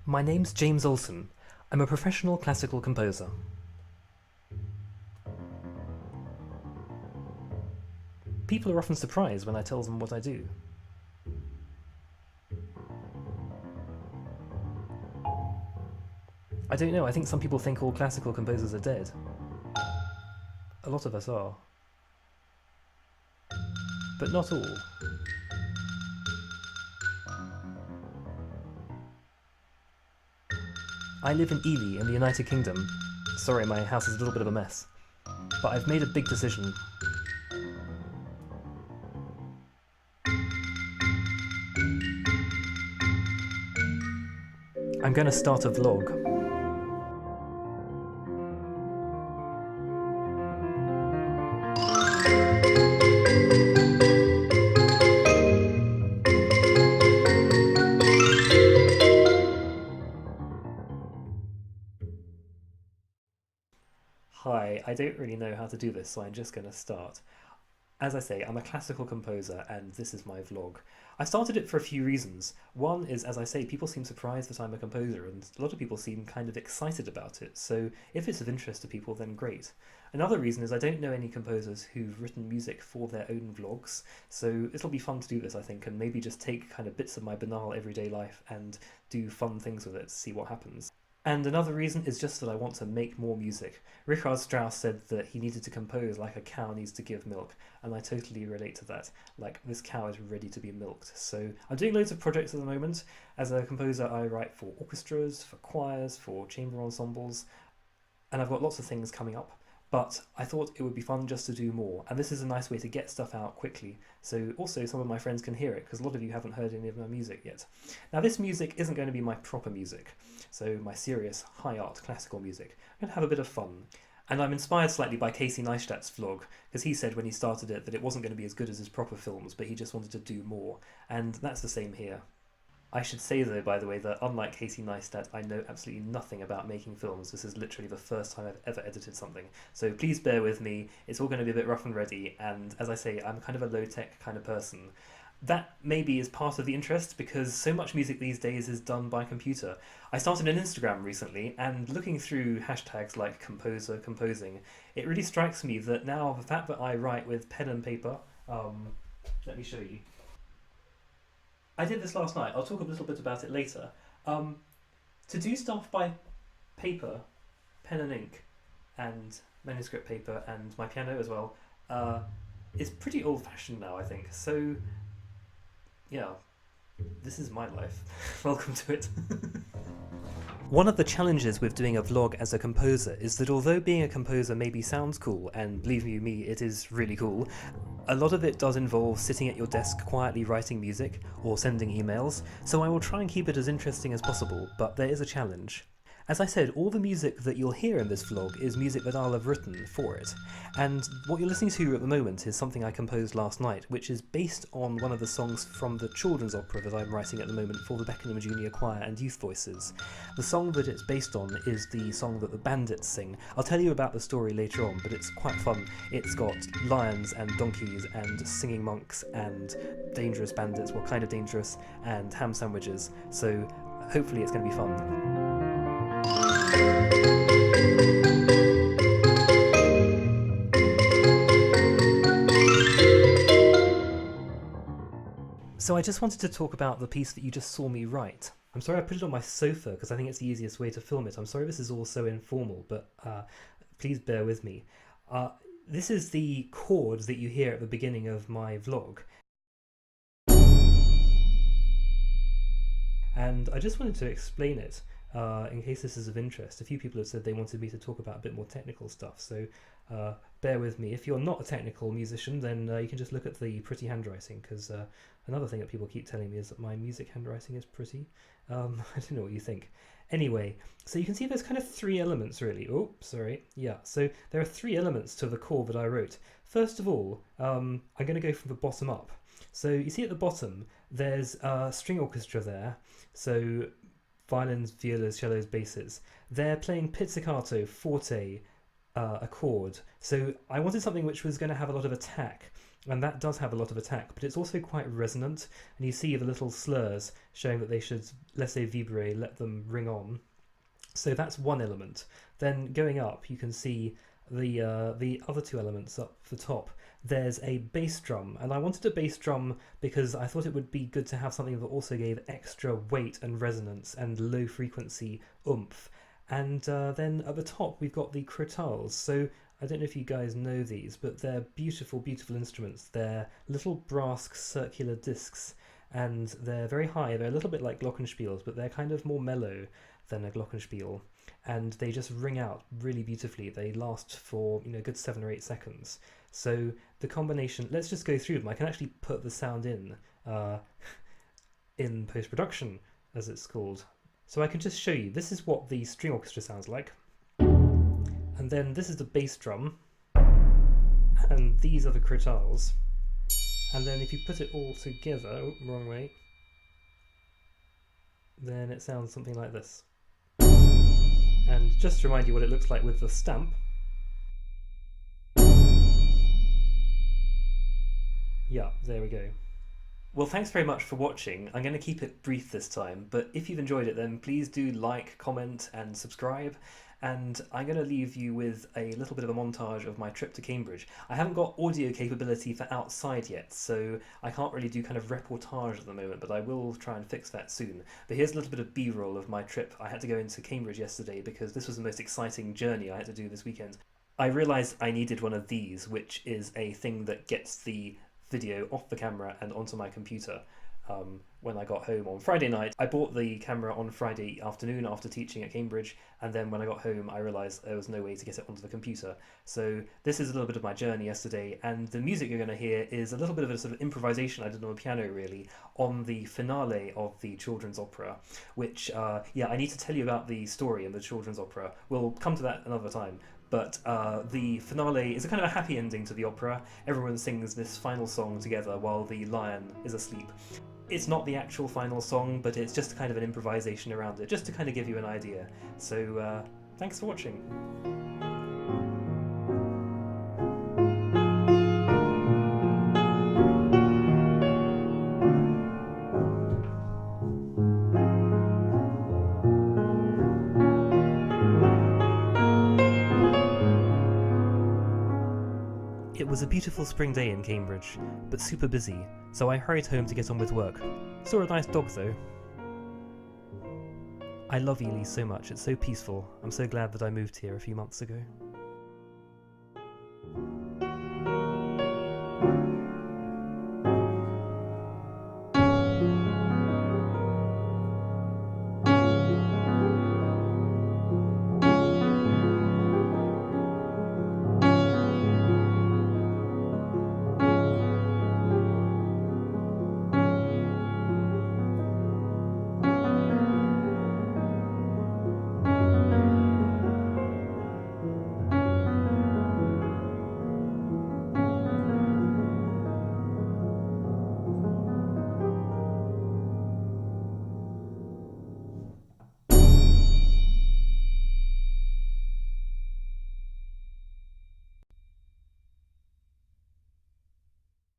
My name's James Olsen. I'm a professional classical composer. People are often surprised when I tell them what I do. I don't know, I think some people think all classical composers are dead. A lot of us are. But not all. I live in Ely in the United Kingdom. Sorry, my house is a little bit of a mess. But I've made a big decision. I'm going to start a vlog. Hi, I don't really know how to do this, so I'm just going to start. As I say, I'm a classical composer and this is my vlog. I started it for a few reasons. One is, as I say, people seem surprised that I'm a composer and a lot of people seem kind of excited about it, so if it's of interest to people then great. Another reason is I don't know any composers who've written music for their own vlogs, so it'll be fun to do this I think, and maybe just take kind of bits of my banal everyday life and do fun things with it to see what happens. And another reason is just that I want to make more music. Richard Strauss said that he needed to compose like a cow needs to give milk, and I totally relate to that. Like, this cow is ready to be milked. So I'm doing loads of projects at the moment. As a composer, I write for orchestras, for choirs, for chamber ensembles, and I've got lots of things coming up. But I thought it would be fun just to do more, and this is a nice way to get stuff out quickly, so also some of my friends can hear it, because a lot of you haven't heard any of my music yet. Now this music isn't going to be my proper music, so my serious, high art classical music. I'm going to have a bit of fun. And I'm inspired slightly by Casey Neistat's vlog, because he said when he started it that it wasn't going to be as good as his proper films, but he just wanted to do more, and that's the same here. I should say though, by the way, that unlike Casey Neistat, I know absolutely nothing about making films. This is literally the first time I've ever edited something. So please bear with me, it's all going to be a bit rough and ready, and as I say, I'm kind of a low-tech kind of person. That maybe is part of the interest, because so much music these days is done by computer. I started an Instagram recently, and looking through hashtags like composer, composing, it really strikes me that now the fact that I write with pen and paper, let me show you. I did this last night, I'll talk a little bit about it later. To do stuff by paper, pen and ink, and manuscript paper, and my piano as well, is pretty old-fashioned now, I think. So, yeah, this is my life. Welcome to it. One of the challenges with doing a vlog as a composer is that although being a composer maybe sounds cool, and believe you me, it is really cool, a lot of it does involve sitting at your desk quietly writing music or sending emails, so I will try and keep it as interesting as possible, but there is a challenge. As I said, all the music that you'll hear in this vlog is music that I'll have written for it, and what you're listening to at the moment is something I composed last night, which is based on one of the songs from the children's opera that I'm writing at the moment for the Beckenham Junior Choir and Youth Voices. The song that it's based on is the song that the bandits sing. I'll tell you about the story later on, but it's quite fun. It's got lions and donkeys and singing monks and dangerous bandits, well, kind of dangerous, and ham sandwiches, so hopefully it's going to be fun. So I just wanted to talk about the piece that you just saw me write. I'm sorry I put it on my sofa because I think it's the easiest way to film it. I'm sorry this is all so informal, but please bear with me. This is the chord that you hear at the beginning of my vlog. And I just wanted to explain it. In case this is of interest. A few people have said they wanted me to talk about a bit more technical stuff, so bear with me. If you're not a technical musician, then you can just look at the pretty handwriting, because another thing that people keep telling me is that my music handwriting is pretty. I don't know what you think. Anyway, so you can see there's kind of three elements really. Oh, sorry. Yeah, so there are three elements to the chord that I wrote. First of all, I'm going to go from the bottom up. So you see at the bottom, there's a string orchestra there. So violins, violas, cellos, basses. They're playing pizzicato, forte, a chord. So I wanted something which was going to have a lot of attack, and that does have a lot of attack, but it's also quite resonant, and you see the little slurs showing that they should, let's say vibrer, let them ring on. So that's one element. Then going up, you can see the other two elements up the top. There's a bass drum, and I wanted a bass drum because I thought it would be good to have something that also gave extra weight and resonance and low frequency oomph. And then at the top we've got the crotales. So I don't know if you guys know these, but they're beautiful, beautiful instruments. They're little brass circular discs, and they're very high. They're a little bit like glockenspiels, but they're kind of more mellow than a glockenspiel, and they just ring out really beautifully. They last for, you know, a good 7 or 8 seconds. So the combination, let's just go through them. I can actually put the sound in post-production, as it's called. So I can just show you, this is what the string orchestra sounds like. And then this is the bass drum, and these are the crotales. And then if you put it all together, oh, wrong way, then it sounds something like this. And just to remind you what it looks like with the stamp. Yeah, there we go. Well, thanks very much for watching. I'm going to keep it brief this time, but if you've enjoyed it, then please do like, comment and subscribe. And I'm going to leave you with a little bit of a montage of my trip to Cambridge. I haven't got audio capability for outside yet, so I can't really do kind of reportage at the moment, but I will try and fix that soon. But here's a little bit of B-roll of my trip. I had to go into Cambridge yesterday because this was the most exciting journey I had to do this weekend. I realised I needed one of these, which is a thing that gets the video off the camera and onto my computer. When I got home on Friday night, I bought the camera on Friday afternoon after teaching at Cambridge, and then when I got home I realised there was no way to get it onto the computer. So this is a little bit of my journey yesterday, and the music you're going to hear is a little bit of a sort of improvisation I did on the piano, really, on the finale of the children's opera, which, yeah, I need to tell you about the story in the children's opera. We'll come to that another time. But the finale is a kind of a happy ending to the opera. Everyone sings this final song together while the lion is asleep. It's not the actual final song, but it's just kind of an improvisation around it, just to kind of give you an idea. So thanks for watching. It was a beautiful spring day in Cambridge, but super busy, so I hurried home to get on with work. Saw a nice dog though. I love Yuli so much, it's so peaceful. I'm so glad that I moved here a few months ago.